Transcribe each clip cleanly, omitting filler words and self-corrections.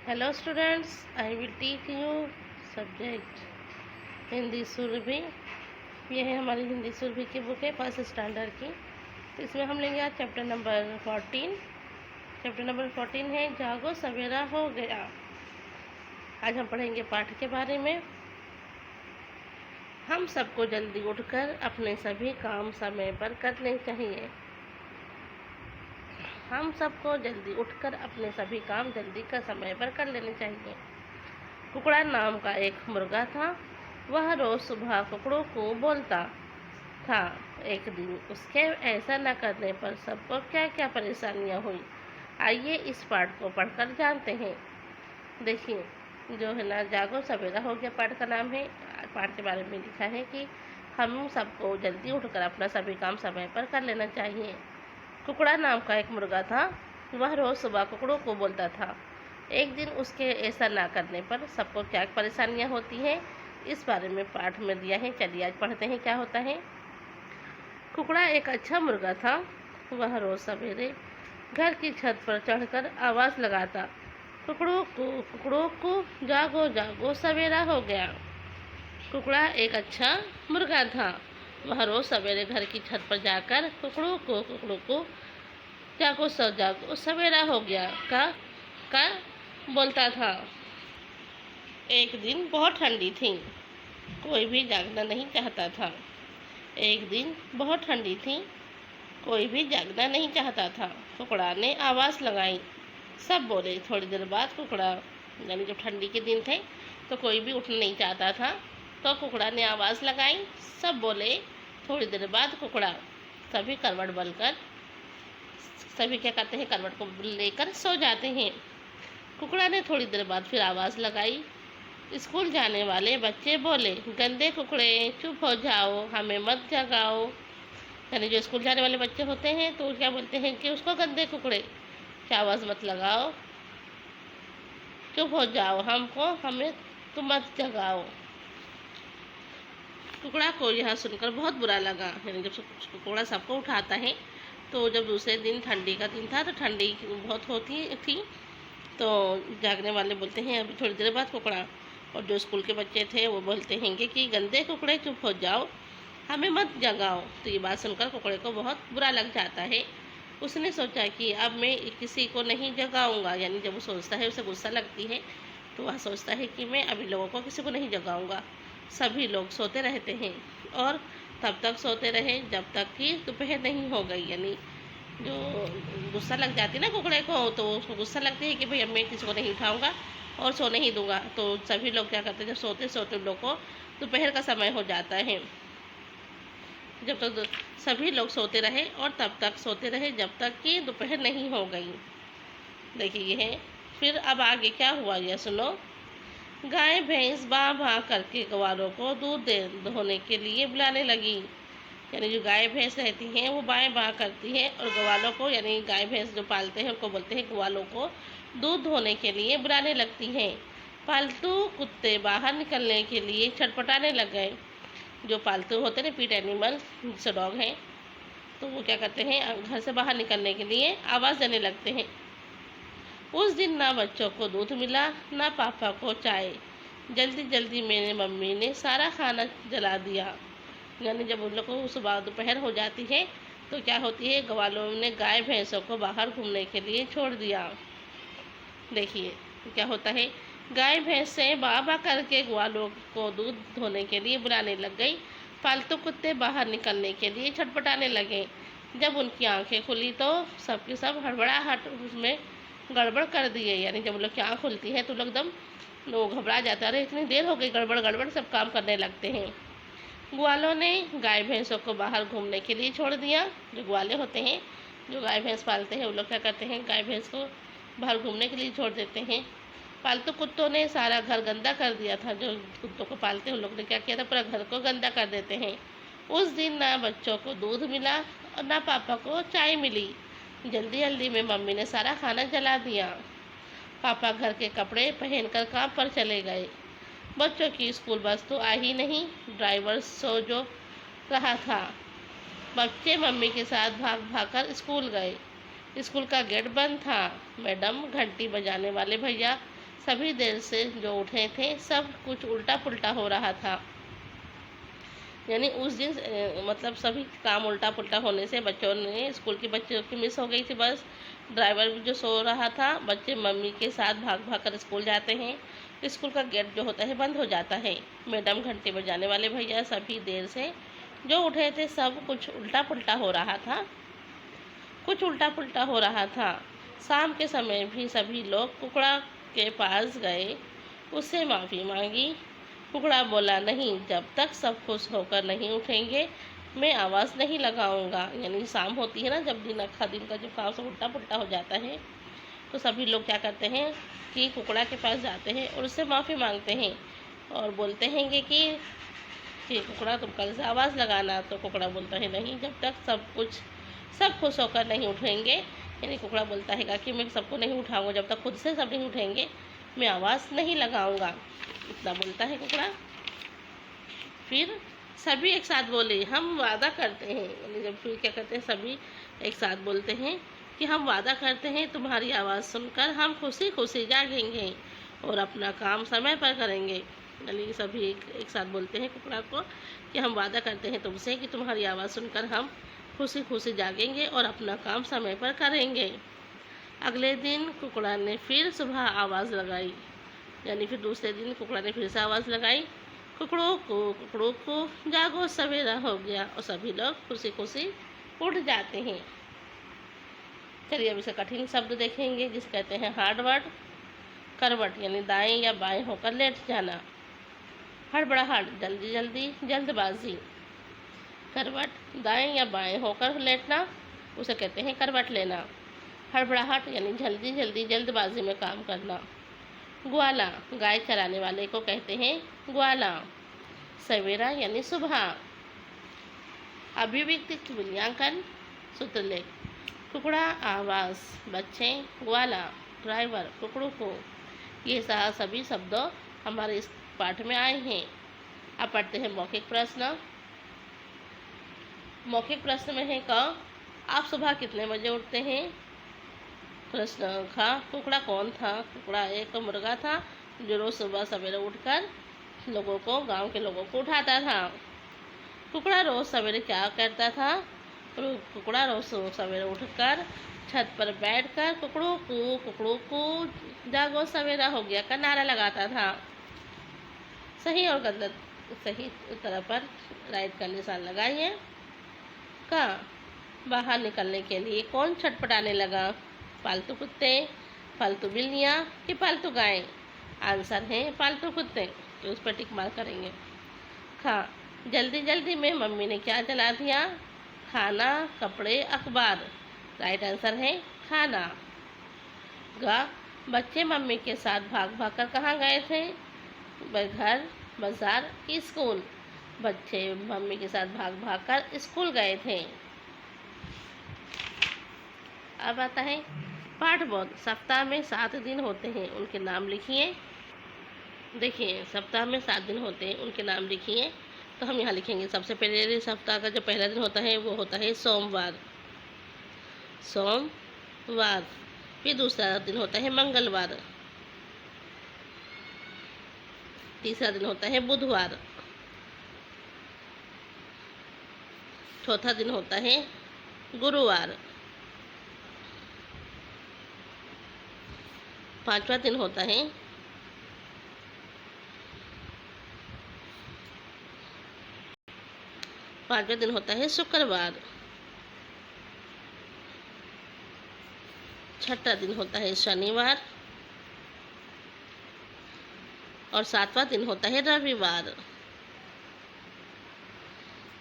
Hello students, I will teach you subject Hindi Surabhi. ये है हमारी हिंदी सुरभि की बुक है फर्स्ट स्टैंडर्ड की। तो इसमें हम लेंगे आज चैप्टर नंबर 14। चैप्टर नंबर 14 है जागो सवेरा हो गया। आज हम पढ़ेंगे पाठ के बारे में। हम सबको जल्दी उठकर अपने सभी काम समय पर करने चाहिए। हम सबको जल्दी उठकर अपने सभी काम जल्दी का समय पर कर लेने चाहिए। कुकड़ा नाम का एक मुर्गा था। वह रोज सुबह कुकड़ों को बोलता था। एक दिन उसके ऐसा न करने पर सबको क्या क्या परेशानियां हुई, आइए इस पाठ को पढ़कर जानते हैं। देखिए, जो है ना, जागो सवेरा हो गया पाठ का नाम है। पाठ के बारे में लिखा है कि हम सबको जल्दी उठकर अपना सभी काम समय पर कर लेना चाहिए। कुकड़ा नाम का एक मुर्गा था। वह रोज सुबह कुकड़ों को बोलता था। एक दिन उसके ऐसा ना करने पर सबको क्या परेशानियां होती हैं, इस बारे में पाठ में दिया है। चलिए आज पढ़ते हैं क्या होता है। कुकड़ा एक अच्छा मुर्गा था। वह रोज सवेरे घर की छत पर चढ़कर आवाज लगाता, कुकड़ों को जागो जागो सवेरा हो गया। कुकड़ा एक अच्छा मुर्गा था। वह रोज सवेरे घर की छत पर जाकर कुकड़ों को जागो सवेरा हो गया का बोलता था। एक दिन बहुत ठंडी थी, कोई भी जागना नहीं चाहता था। एक दिन बहुत ठंडी थी, कोई भी जागना नहीं चाहता था। कुकड़ा ने आवाज़ लगाई, सब बोले। थोड़ी देर बाद कुकड़ा, यानी जब ठंडी के दिन थे तो कोई भी उठना नहीं चाहता था, तो कुकड़ा ने आवाज़ लगाई, सब बोले। थोड़ी देर बाद कुकड़ा, सभी करवट बलकर, सभी क्या करते हैं, करवट को लेकर सो जाते हैं। कुकड़ा ने थोड़ी देर बाद फिर आवाज़ लगाई। स्कूल जाने वाले बच्चे बोले, गंदे कुकड़े चुप हो जाओ, हमें मत जगाओ। यानी जो स्कूल जाने वाले बच्चे होते हैं तो क्या बोलते हैं कि उसको गंदे कुकड़े, क्या आवाज़ मत लगाओ, चुप हो जाओ, हमें तुम मत जगाओ। कुकड़ा को यह सुनकर बहुत बुरा लगा। यानी जब कुकड़ा सबको उठाता है तो जब दूसरे दिन ठंडी का दिन था तो ठंडी बहुत होती थी, तो जागने वाले बोलते हैं अभी थोड़ी देर बाद कुकड़ा, और जो स्कूल के बच्चे थे वो बोलते हैं कि गंदे कुकड़े चुप हो जाओ, हमें मत जगाओ। तो ये बात सुनकर कुकड़े को बहुत बुरा लग जाता है। उसने सोचा कि अब मैं किसी को नहीं जगाऊंगा। यानी जब वो सोचता है, उसे गुस्सा लगती है, तो वह सोचता है कि मैं अभी लोगों को किसी को नहीं जगाऊंगा। सभी लोग सोते रहते हैं और तब तक सोते रहे जब तक कि दोपहर नहीं हो गई। यानी जो गुस्सा लग जाती है ना कुकड़े को, तो उसको गुस्सा लगती है कि भाई अब मैं किसी को नहीं उठाऊंगा और सोने ही दूंगा। तो सभी लोग क्या करते हैं, जब सोते सोते लोग को दोपहर का समय हो जाता है। जब तक सभी लोग सोते रहे और तब तक सोते रहे जब तक कि दोपहर नहीं हो गई। देखिए ये है। फिर अब आगे क्या हुआ यह सुनो। गाय भैंस बाँ बाँ करके ग्वालों को दूध धोने के लिए बुलाने लगी। यानी जो गाय भैंस रहती हैं वो बाएं बाँ करती है और ग्वालों को, यानी गाय भैंस जो पालते हैं उनको बोलते हैं ग्वालों को, दूध धोने के लिए बुलाने लगती हैं। पालतू कुत्ते बाहर निकलने के लिए छटपटाने लग गए। जो पालतू होते हैं, पीट एनिमल, जैसे डॉग हैं, तो वो क्या करते हैं, घर से बाहर निकलने के लिए आवाज़ देने लगते हैं। उस दिन ना बच्चों को दूध मिला, ना पापा को चाय। जल्दी जल्दी मेरी मम्मी ने सारा खाना जला दिया। यानी जब उन लोग को सुबह दोपहर हो जाती है तो क्या होती है, ग्वालों ने गाय भैंसों को बाहर घूमने के लिए छोड़ दिया। देखिए क्या होता है, गाय भैंसें बाबा करके ग्वालों को दूध धोने के लिए बुलाने लग गई। पालतू कुत्ते बाहर निकलने के लिए छटपटाने लगे। जब उनकी आंखें खुली तो सबके सब हड़बड़ाहट उसमें गड़बड़ कर दिए। यानी जब लोग की आँख खुलती है तो लोग एकदम लोग घबरा जाते हैं, अरे इतनी देर हो गई, गड़बड़ गड़बड़ सब काम करने लगते हैं। ग्वालों ने गाय भैंसों को बाहर घूमने के लिए छोड़ दिया। जो ग्वाले होते हैं, जो गाय भैंस पालते हैं, वो लोग क्या करते हैं, गाय भैंस को बाहर घूमने के लिए छोड़ देते हैं। पालतू कुत्तों ने सारा घर गंदा कर दिया था। जो कुत्तों को पालते हैं उन लोग ने क्या किया था, पूरा घर को गंदा कर देते हैं। उस दिन ना बच्चों को दूध मिला और ना पापा को चाय मिली। जल्दी जल्दी में मम्मी ने सारा खाना जला दिया। पापा घर के कपड़े पहनकर काम पर चले गए। बच्चों की स्कूल बस तो आ ही नहीं, ड्राइवर सो जो रहा था। बच्चे मम्मी के साथ भाग भाग कर स्कूल गए। स्कूल का गेट बंद था। मैडम, घंटी बजाने वाले भैया सभी देर से जो उठे थे सब कुछ उल्टा पुल्टा हो रहा था। यानी उस दिन मतलब सभी काम उल्टा पुल्टा होने से बच्चों ने स्कूल की बच्चों की मिस हो गई थी बस। ड्राइवर भी जो सो रहा था, बच्चे मम्मी के साथ भाग भाग कर स्कूल जाते हैं। स्कूल का गेट जो होता है बंद हो जाता है। मैडम घंटे बजाने वाले भैया सभी देर से जो उठे थे सब कुछ उल्टा पुल्टा हो रहा था। कुछ उल्टा पुल्टा हो रहा था। शाम के समय भी सभी लोग कुकड़ा के पास गए, उससे माफ़ी मांगी। कुकड़ा बोला, नहीं, जब तक सब खुश होकर नहीं उठेंगे मैं आवाज़ नहीं लगाऊंगा। यानी शाम होती है ना, जब दिन अखा दिन का जब काम सब उल्टा पुल्टा हो जाता है तो सभी लोग क्या करते हैं कि कुकड़ा के पास जाते हैं और उससे माफ़ी मांगते हैं और बोलते हैं कि कुकड़ा तुम कल से आवाज़ लगाना। तो कुकड़ा बोलता है, नहीं, जब तक सब खुश होकर नहीं उठेंगे। यानी कुकड़ा बोलता है कि मैं सबको नहीं उठाऊंगा, जब तक खुद से सब नहीं उठेंगे मैं आवाज़ नहीं लगाऊंगा। इतना बोलता है कुकड़ा। फिर सभी एक साथ बोले, हम वादा करते हैं। यानी जब फिर क्या करते हैं, सभी एक साथ बोलते हैं कि हम वादा करते हैं तुम्हारी आवाज़ सुनकर हम खुशी खुशी जागेंगे और अपना काम समय पर करेंगे। यानी सभी एक साथ बोलते हैं कुकड़ा को कि हम वादा करते हैं तुमसे कि तुम्हारी आवाज़ सुनकर हम खुशी खुशी जागेंगे और अपना काम समय पर करेंगे। अगले दिन कुकड़ा ने फिर सुबह आवाज़ लगाई। यानी फिर दूसरे दिन कुकड़ा ने फिर से आवाज़ लगाई, कुकड़ों को जागो सवेरा हो गया। और सभी लोग खुशी खुशी उठ जाते हैं। चलिए अब इसे कठिन शब्द देखेंगे जिसे कहते हैं हार्ड वर्ड। करवट यानी दाएं या बाएं होकर लेट जाना। हड़बड़ाहट जल्दी जल्दी, जल्दबाजी। करवट दाएं या बाएं होकर लेटना, उसे कहते हैं करवट लेना। हड़बड़ाहट यानी जल्दी जल्दी, जल्दबाजी में काम करना। ग्वाला गाय चराने वाले को कहते हैं ग्वाला। सवेरा यानी सुबह। अभिव्यक्ति मूल्यांकन सूत्रलेख। कुकड़ा आवाज़, बच्चे ग्वाला, ड्राइवर कुकड़ों को। ये सभी शब्दों हमारे इस पाठ में आए हैं। अब पढ़ते हैं मौखिक प्रश्न। मौखिक प्रश्न में है क, आप सुबह कितने बजे उठते हैं? प्रश्न ख, कुकड़ा कौन था? कुकड़ा एक मुर्गा था जो रोज सुबह सवेरे उठकर गांव के लोगों को उठाता था। कुकड़ा रोज सवेरे क्या करता था? कुकड़ा रोज सवेरे उठकर छत पर बैठकर कुकड़ों को जागो सवेरा हो गया का नारा लगाता था। सही और गलत, सही तरह पर राइट का निशान लगाइए। का, बाहर निकलने के लिए कौन छटपटाने लगा? पालतू कुत्ते, पालतू बिल्लियाँ कि पालतू गायें? आंसर है पालतू कुत्ते, तो उस पर टिक मार्क करेंगे। खा, जल्दी जल्दी में मम्मी ने क्या जला दिया? खाना, कपड़े, अखबार। राइट आंसर है खाना। गा, बच्चे मम्मी के साथ भाग भाग कर कहाँ गए थे? घर, बाजार कि स्कूल? बच्चे मम्मी के साथ भाग भाग कर स्कूल गए थे। अब आता है पाठबोध। सप्ताह में 7 दिन होते हैं, उनके नाम लिखिए। देखिए, सप्ताह में 7 दिन होते हैं, उनके नाम लिखिए। तो हम यहाँ लिखेंगे, सबसे पहले सप्ताह का जो पहला दिन होता है वो होता है सोमवार। फिर दूसरा दिन होता है मंगलवार। तीसरा दिन होता है बुधवार। चौथा दिन होता है गुरुवार। पांचवा दिन होता है शुक्रवार। छठा दिन होता है शनिवार और सातवां दिन होता है रविवार।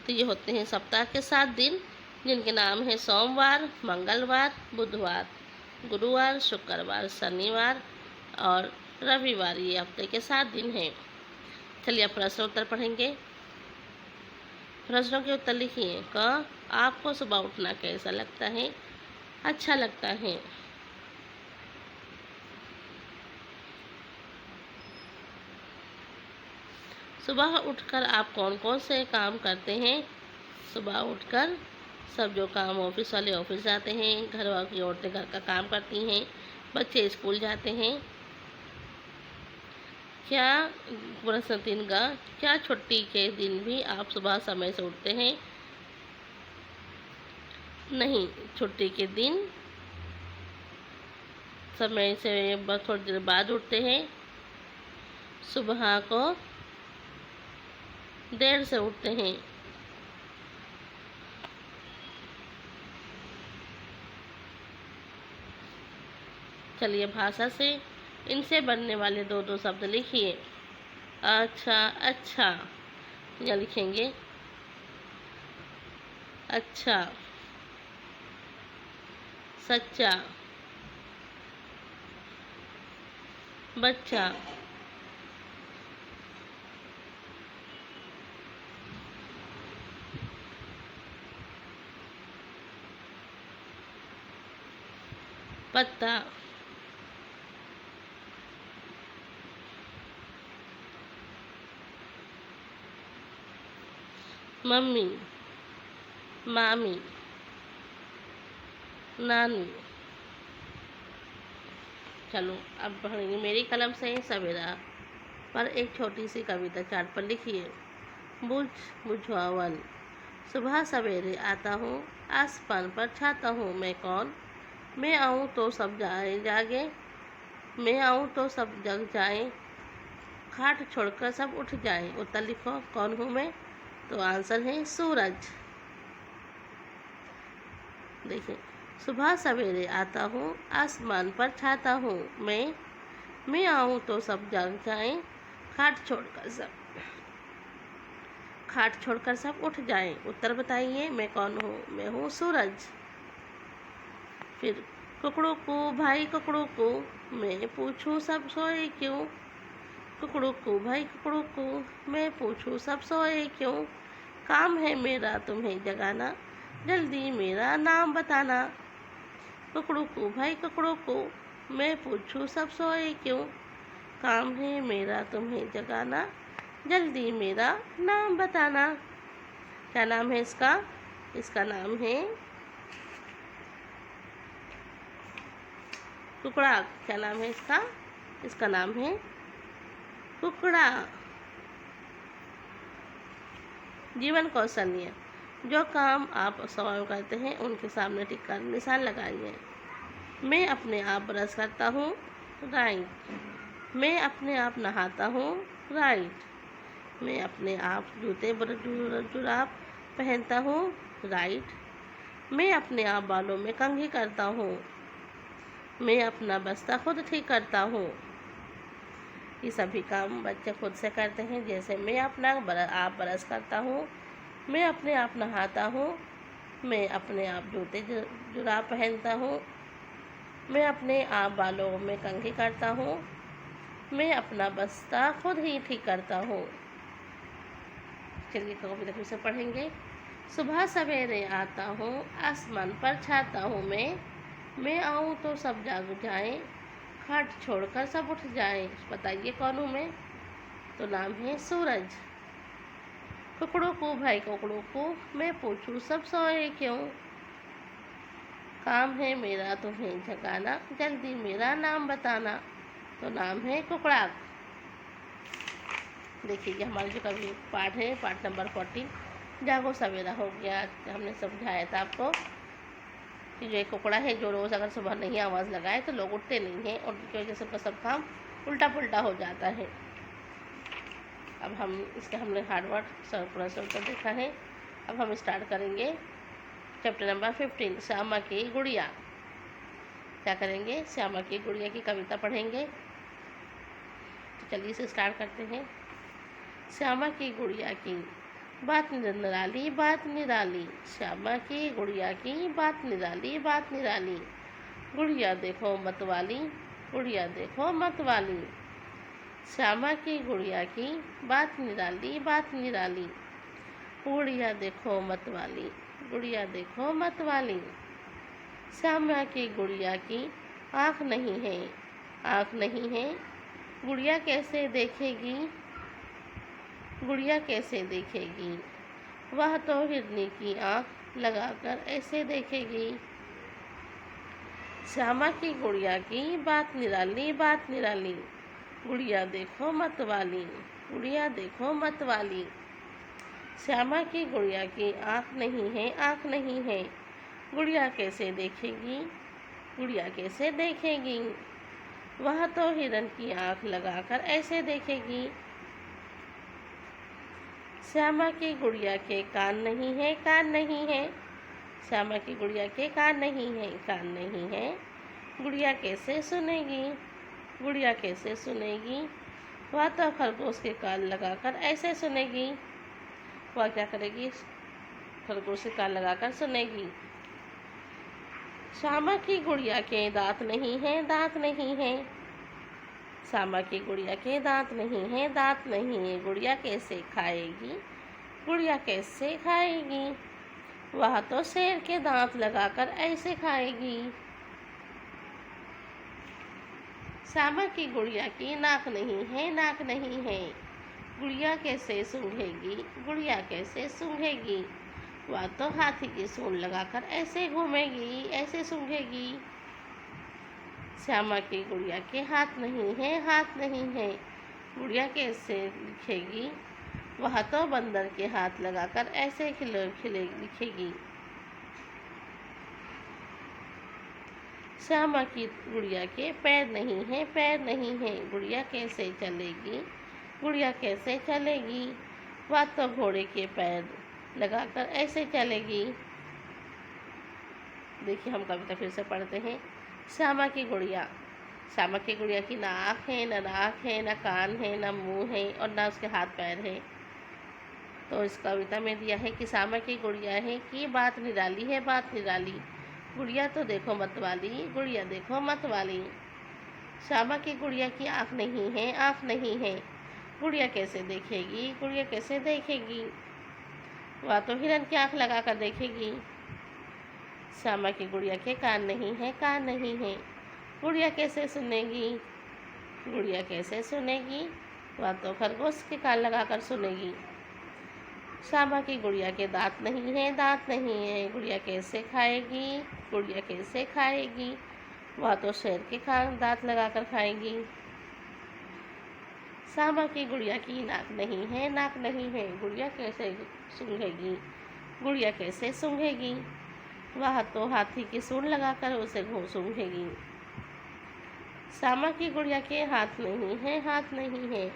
तो ये होते हैं सप्ताह के 7 दिन, जिनके नाम है सोमवार, मंगलवार, बुधवार, गुरुवार, शुक्रवार, शनिवार और रविवार। ये हफ्ते के 7 दिन हैं। चलिए अब प्रश्न उत्तर पढ़ेंगे। प्रश्नों के उत्तर लिखिए। क, आपको सुबह उठना कैसा लगता है? अच्छा लगता है। सुबह उठकर आप कौन कौन से काम करते हैं? सुबह उठकर सब जो काम ऑफिस वाले ऑफिस जाते हैं, घर की औरतें घर का काम करती हैं, बच्चे स्कूल जाते हैं। क्या प्रश्न 3 का, क्या छुट्टी के दिन भी आप सुबह समय से उठते हैं? नहीं, छुट्टी के दिन समय से बस थोड़ी देर बाद उठते हैं। सुबह को देर से उठते हैं। चलिए भाषा से इनसे बनने वाले दो दो शब्द लिखिए। अच्छा, अच्छा, या लिखेंगे अच्छा, सच्चा, बच्चा, पत्ता, मम्मी, मामी, नानी। चलो अब पढ़ेंगे मेरी कलम से सवेरा पर एक छोटी सी कविता चार्ट पर लिखिए। बुझ बुझावन, सुबह सवेरे आता हूँ, आसमान पर छाता हूँ, मैं कौन? मैं आऊँ तो सब जाए जागे, मैं आऊँ तो सब जग जाए, खाट छोड़कर सब उठ जाए। उत्तर लिखो, कौन हूँ मैं? तो आंसर है सूरज। देखिए, सुबह सवेरे आता हूँ, आसमान पर छाता हूँ, मैं आऊँ तो सब जग जाए, खाट छोड़कर सब उठ जाए। उत्तर बताइए, मैं कौन हूँ? मैं हूँ सूरज। फिर कुकड़ू को भाई कुकड़ू को, मैं पूछूं सब सोए क्यों? कुकड़ू को भाई कुकड़ू को, मैं पूछूं सब सोए क्यों? काम है मेरा तुम्हें जगाना, जल्दी मेरा नाम बताना। कुकड़ू को भाई कुकड़ू को, मैं पूछूं सब सोए क्यों? काम है मेरा तुम्हें जगाना, जल्दी मेरा नाम बताना। क्या नाम है इसका? इसका नाम है कुकड़ा। क्या नाम है इसका? इसका नाम है कुकड़ा। जीवन कौशल्य, जो काम आप स्वयं करते हैं उनके सामने टिक कर निशान लगाइए। मैं अपने आप ब्रश करता हूँ, राइट। मैं अपने आप नहाता हूँ, राइट। मैं अपने आप जूते जुराब पहनता हूँ, राइट। मैं अपने आप बालों में कंघी करता हूँ। मैं अपना बस्ता खुद ठीक करता हूँ। ये सभी काम बच्चे खुद से करते हैं। जैसे मैं अपना आप ब्रश करता हूँ, मैं अपने आप नहाता हूँ, मैं अपने आप जूते जुराब पहनता हूँ, मैं अपने आप बालों में कंघी करता हूँ, मैं अपना बस्ता खुद ही ठीक करता हूँ। चलिए कविता फिर से पढ़ेंगे। सुबह सवेरे आता हूँ, आसमान पर छाता हूँ, मैं आऊँ तो सब जाग जाए, खाट छोड़कर सब उठ जाए। बताइए कौन हूँ मैं? तो नाम है सूरज। कुकड़ों को भाई कुकड़ों को, मैं पूछूं सब सोए क्यों? काम है मेरा तुम्हें जगाना, जल्दी मेरा नाम बताना। तो नाम है कुकड़ा। देखिए हमारे जो कवि पाठ है, पाठ नंबर 14, जागो सवेरा हो गया। हमने समझाया था आपको कि जो एक कुकड़ा है, जो रोज़ अगर सुबह नहीं आवाज़ लगाए तो लोग उठते नहीं हैं और उनकी वजह से उनका सब काम उल्टा पुल्टा हो जाता है। अब हम इसका हमने हार्डवर्ड पूरा उत्तर देखा है। अब हम स्टार्ट करेंगे चैप्टर नंबर 15, श्यामा की गुड़िया। क्या करेंगे? श्यामा की गुड़िया की कविता पढ़ेंगे। तो चलिए इसे स्टार्ट करते हैं। श्यामा की गुड़िया की बात निराली, बात निराली। श्यामा की गुड़िया की बात निराली, बात निराली। गुड़िया देखो मतवाली, गुड़िया देखो मतवाली। श्यामा की गुड़िया की बात निराली, बात निराली। गुड़िया देखो मतवाली, गुड़िया देखो मतवाली। श्यामा की गुड़िया की आँख नहीं है, आँख नहीं है। गुड़िया कैसे देखेगी, गुड़िया कैसे देखेगी? वह तो हिरनी की आँख लगाकर ऐसे देखेगी। श्यामा की गुड़िया की बात निराली, बात निराली। गुड़िया देखो मतवाली, गुड़िया देखो मतवाली। श्यामा की गुड़िया की आँख नहीं है, आँख नहीं है। गुड़िया कैसे देखेगी, गुड़िया कैसे देखेगी। वह तो हिरन की आँख लगाकर ऐसे देखेगी। श्यामा की गुड़िया के कान नहीं है, कान नहीं है। श्यामा की गुड़िया के कान नहीं है, कान नहीं है। गुड़िया कैसे सुनेगी, गुड़िया कैसे सुनेगी। वह तो खरगोश के कान लगाकर ऐसे सुनेगी। वह क्या करेगी, खरगोश के कान लगाकर सुनेगी। श्यामा की गुड़िया के दांत नहीं है, दांत नहीं है। श्यामा की गुड़िया के दांत नहीं है, दांत नहीं है। गुड़िया कैसे खाएगी, गुड़िया कैसे खाएगी। वह तो शेर के दांत लगाकर ऐसे खाएगी। श्यामा की गुड़िया की नाक नहीं है, नाक नहीं है। गुड़िया कैसे सूंघेगी, गुड़िया कैसे सूंघेगी। वह तो हाथी की सूंड लगाकर ऐसे घूमेगी, ऐसे सूंघेगी। श्यामा की गुड़िया के हाथ नहीं है, हाथ नहीं है। गुड़िया कैसे लिखेगी। वह तो बंदर के हाथ लगाकर ऐसे लिखेगी। श्यामा की गुड़िया के पैर नहीं है, पैर नहीं है। गुड़िया कैसे चलेगी, गुड़िया कैसे चलेगी। वह तो घोड़े के पैर लगाकर ऐसे चलेगी। देखिए हम कविता फिर से पढ़ते हैं। श्यामा की गुड़िया, श्यामा की गुड़िया की ना आँख है, ना नाक है, ना कान है, ना मुंह है और ना उसके हाथ पैर है। तो इस कविता में दिया है कि श्यामा की गुड़िया है कि बात निराली है, बात निराली। गुड़िया तो देखो मतवाली, गुड़िया देखो मतवाली। श्यामा की गुड़िया की आँख नहीं है, आँख नहीं है। गुड़िया कैसे देखेगी, गुड़िया कैसे देखेगी। वह तो हिरन की आँख लगाकर देखेगी। श्यामा की गुड़िया के कान नहीं है, कान नहीं है। गुड़िया कैसे सुनेगी, गुड़िया कैसे सुनेगी। वह तो खरगोश के कान लगाकर सुनेगी। श्यामा की गुड़िया के दांत नहीं है, दांत नहीं है। गुड़िया कैसे खाएगी, गुड़िया कैसे खाएगी। वह तो शेर के दांत लगाकर खाएगी। श्यामा की गुड़िया की नाक नहीं है, नाक नहीं है। गुड़िया कैसे सूंघेगी, गुड़िया कैसे सूंघेगी। वह तो हाथी की सूंड लगाकर उसे सूंघेगी। श्यामा की गुड़िया के हाथ नहीं है, हाथ नहीं है।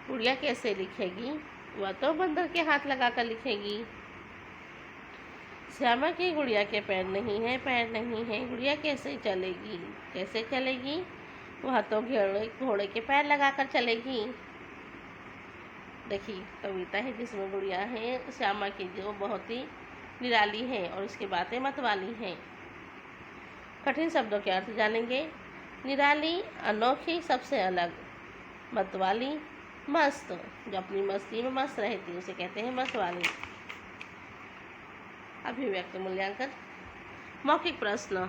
गुड़िया कैसे लिखेगी। वह तो बंदर के हाथ लगाकर लिखेगी। श्यामा की गुड़िया के पैर नहीं है, पैर नहीं है। गुड़िया कैसे चलेगी, कैसे चलेगी। वह तो घोड़े के पैर लगाकर चलेगी। देखिए कविता है जिसमें गुड़िया है श्यामा की जो बहुत ही निराली है और उसकी बातें मतवाली हैं। कठिन शब्दों के अर्थ जानेंगे। निराली, अनोखी, सबसे अलग। मतवाली, मस्त, जो अपनी मस्ती में मस्त रहती है उसे कहते हैं मतवाली। अभिव्यक्ति मूल्यांकन। मौखिक प्रश्न।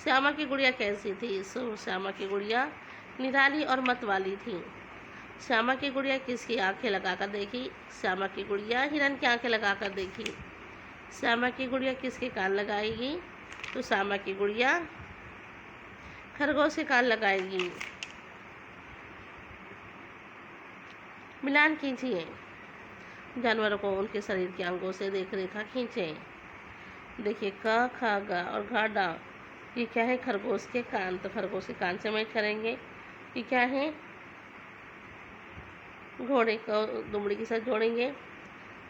श्यामा की गुड़िया कैसी थी। श्यामा की गुड़िया निराली और मतवाली थी। श्यामा की गुड़िया किसकी आंखें लगाकर देखी। श्यामा की गुड़िया हिरन की आंखें लगाकर देखी। श्यामा की गुड़िया किसके कान लगाएगी। तो श्यामा की गुड़िया खरगोश के कान लगाएगी। मिलान कीजिए। जानवरों को उनके शरीर के अंगों से देख रेखा खींचें। देखिए क, ख, ग और घ, ड। ये क्या है, खरगोश के कान। तो खरगोश के कान से मैच करेंगे। ये क्या है, घोड़े को दुमड़ी के साथ जोड़ेंगे,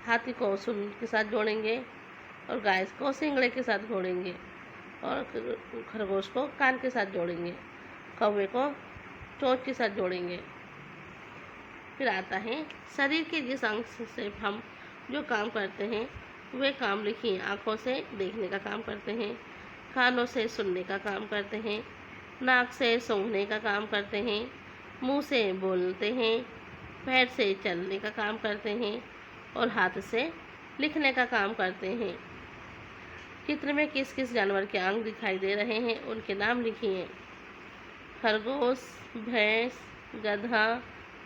हाथी को सूंड के साथ जोड़ेंगे और गाय को सिंगड़े के साथ जोड़ेंगे और खरगोश को कान के साथ जोड़ेंगे, कौवे को चोंच के साथ जोड़ेंगे। फिर आता है शरीर के जिस अंग से हम जो काम करते हैं वे काम लिखिए। आँखों से देखने का काम करते हैं, कानों से सुनने का काम करते हैं, नाक से सूंघने का काम करते हैं, मुंह से बोलते हैं, पैर से चलने का काम करते हैं और हाथ से लिखने का काम करते हैं। चित्र में किस किस जानवर के अंग दिखाई दे रहे हैं उनके नाम लिखिए। खरगोश, भैंस, गधा,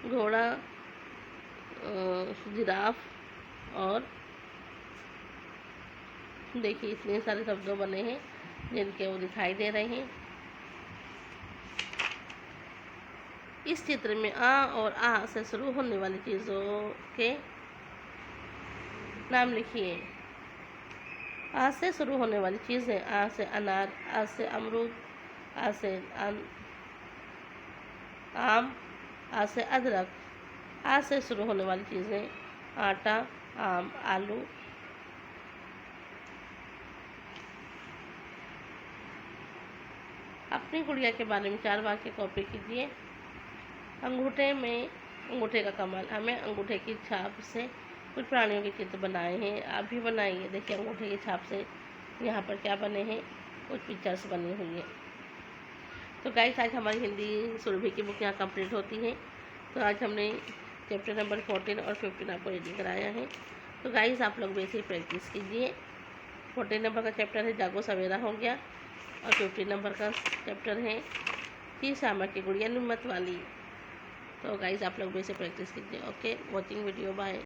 घोड़ा, जिराफ और देखिए इतने सारे शब्दों बने हैं जिनके वो दिखाई दे रहे हैं। इस चित्र में आ और आ से शुरू होने वाली चीज़ों के नाम लिखिए। आ से शुरू होने वाली चीज़ें, आ से अनार, आ से अमरूद, आ से आम, आ से अदरक। आ से शुरू होने वाली चीज़ें, आटा, आम, आलू। अपनी गुड़िया के बारे में 4 वाक्य कॉपी कीजिए। अंगूठे का कमाल। हमें अंगूठे की छाप से कुछ प्राणियों के चित्र बनाए हैं, आप भी बनाइए। देखिए अंगूठे की छाप से यहाँ पर क्या बने हैं, कुछ पिक्चर्स बनी हुई हैं। तो गाइस आज हमारी हिंदी सुरभि की बुक यहाँ कंप्लीट होती है। तो आज हमने चैप्टर नंबर 14 और 15 आपको रीडिंग कराया है। तो गाइस आप लोग वैसे ही प्रैक्टिस कीजिए। 14 नंबर का चैप्टर है जागो सवेरा हो गया, और 15 नंबर का चैप्टर है थी श्यामा की गुड़िया निम्मत वाली। तो गाइस आप लोग वैसे प्रैक्टिस कीजिए। Okay, watching video, bye.